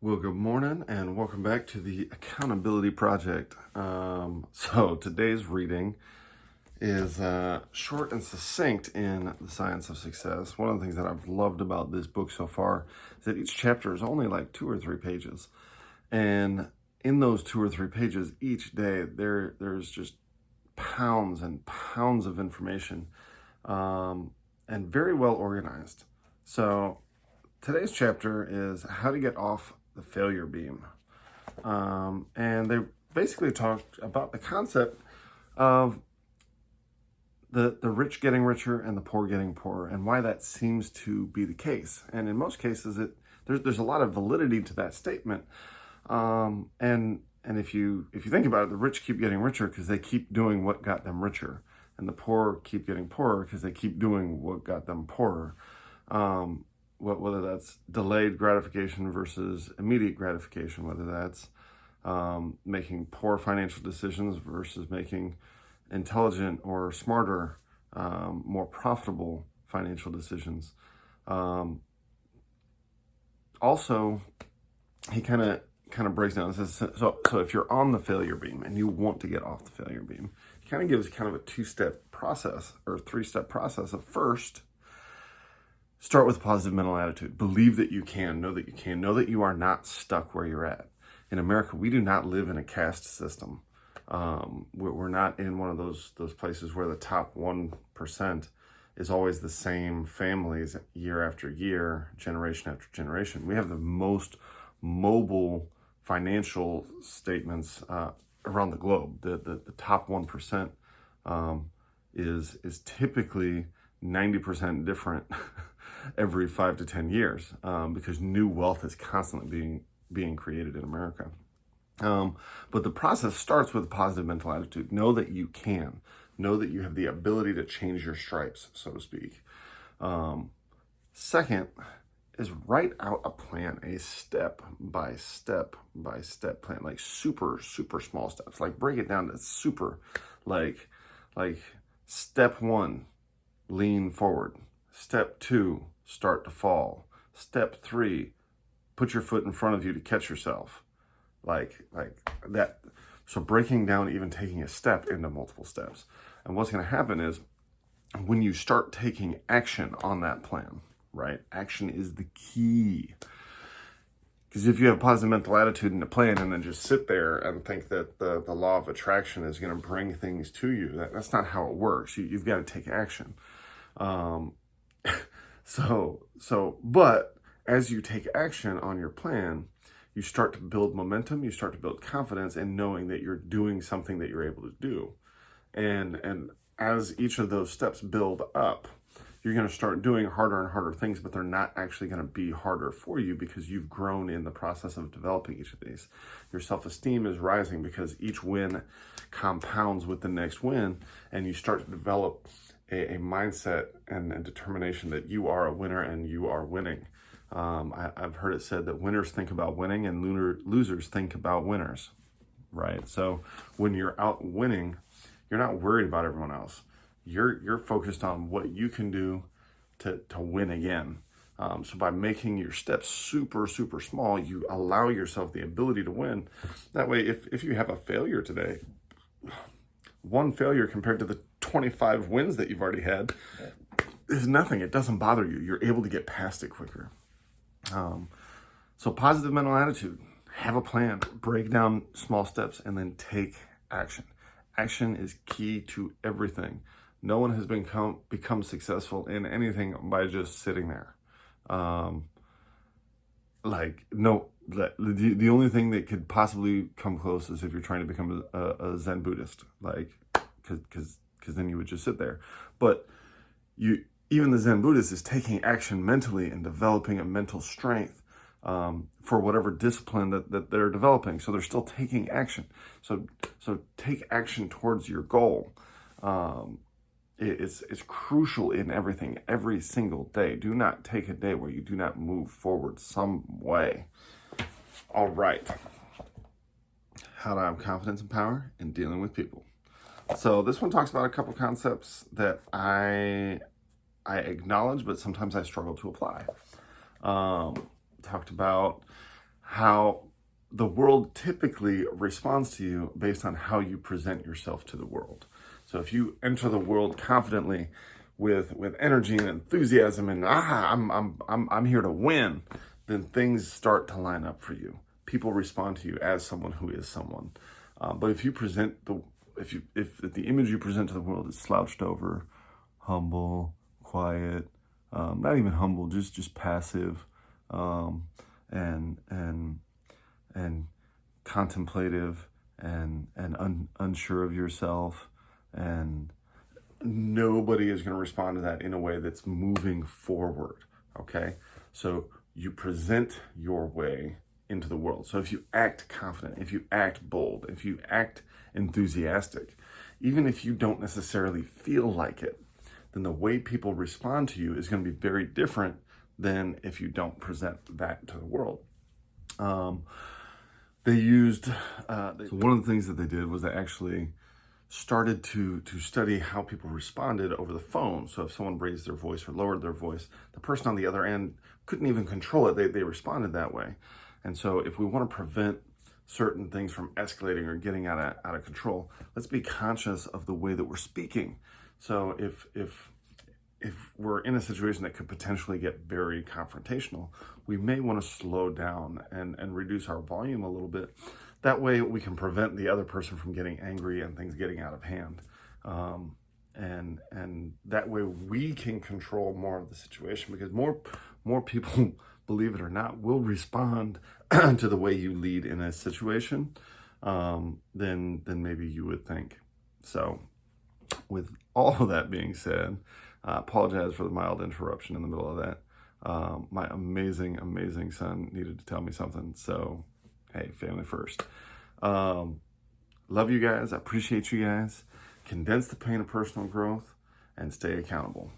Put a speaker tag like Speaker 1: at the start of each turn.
Speaker 1: Well, good morning and welcome back to the Accountability Project. So today's reading is short and succinct in The Science of Success. One of the things that I've loved about this book so far is that each chapter is only like 2 or 3 pages. And in those 2 or 3 pages each day, there's just pounds and pounds of information and very well organized. So today's chapter is how to get off the failure beam. And they basically talked about the concept of the rich getting richer and the poor getting poorer, and why that seems to be the case. And in most cases, there's a lot of validity to that statement. And if you think about it, the rich keep getting richer because they keep doing what got them richer, and the poor keep getting poorer because they keep doing what got them poorer. Whether that's delayed gratification versus immediate gratification, whether that's making poor financial decisions versus making intelligent or smarter, more profitable financial decisions. Also, he kind of breaks down and says, so if you're on the failure beam and you want to get off the failure beam, he kind of gives kind of a 2-step process or 3-step process of first, start with a positive mental attitude. Believe that you can, know that you can, know that you are not stuck where you're at. In America, we do not live in a caste system. We're not in one of those places where the top 1% is always the same families year after year, generation after generation. We have the most mobile financial statements around the globe. The top 1% is typically 90% different every 5 to 10 years because new wealth is constantly being created in America. But the process starts with a positive mental attitude. Know that you can. Know that you have the ability to change your stripes, so to speak. Second is write out a plan, a step-by-step plan, like super, super small steps. Like break it down to super, like step 1, lean forward. Step 2, start to fall. Step 3, put your foot in front of you to catch yourself. Like that. So breaking down, even taking a step into multiple steps. And what's going to happen is when you start taking action on that plan, right? Action is the key. Because if you have a positive mental attitude and a plan and then just sit there and think that the law of attraction is going to bring things to you, that's not how it works. You've got to take action. But as you take action on your plan, you start to build momentum, you start to build confidence in knowing that you're doing something that you're able to do. And as each of those steps build up, you're going to start doing harder and harder things, but they're not actually going to be harder for you because you've grown in the process of developing each of these. Your self-esteem is rising because each win compounds with the next win, and you start to develop a mindset and determination that you are a winner and you are winning. I've heard it said that winners think about winning and losers think about winners, right? So when you're out winning, you're not worried about everyone else. You're focused on what you can do to win again. So by making your steps super, super small, you allow yourself the ability to win. That way, if you have a failure today, one failure compared to the 25 wins that you've already had is nothing. It doesn't bother you. You're able to get past it quicker. So positive mental attitude, have a plan, break down small steps, and then take action. Action is key to everything. No one has become successful in anything by just sitting there. The only thing that could possibly come close is if you're trying to become a Zen Buddhist, because then you would just sit there. But even the Zen Buddhist is taking action mentally and developing a mental strength for whatever discipline that they're developing. So they're still taking action. So take action towards your goal. It's crucial in everything, every single day. Do not take a day where you do not move forward some way. All right. How to have confidence and power in dealing with people. So this one talks about a couple concepts that I acknowledge, but sometimes I struggle to apply. Talked about how the world typically responds to you based on how you present yourself to the world. So if you enter the world confidently with energy and enthusiasm and I'm here to win, then things start to line up for you. People respond to you as someone who is someone. But if you present if the image you present to the world is slouched over, humble, quiet, not even humble, just passive, and contemplative and unsure of yourself, and nobody is going to respond to that in a way that's moving forward. Okay, so you present your way into the world. So if you act confident, if you act bold, if you act enthusiastic, even if you don't necessarily feel like it, then the way people respond to you is going to be very different than if you don't present that to the world. They used, so one of the things that they did was they actually started to study how people responded over the phone. So if someone raised their voice or lowered their voice, the person on the other end couldn't even control it. They responded that way. And so if we want to prevent certain things from escalating or getting out of control, let's be conscious of the way that we're speaking. So if we're in a situation that could potentially get very confrontational, we may want to slow down and reduce our volume a little bit. That way we can prevent the other person from getting angry and things getting out of hand. And that way we can control more of the situation, because more people, believe it or not, will respond to the way you lead in a situation than maybe you would think. So with all of that being said, apologize for the mild interruption in the middle of that. My amazing, amazing son needed to tell me something. So, hey, family first. Love you guys. I appreciate you guys. Condense the pain of personal growth and stay accountable.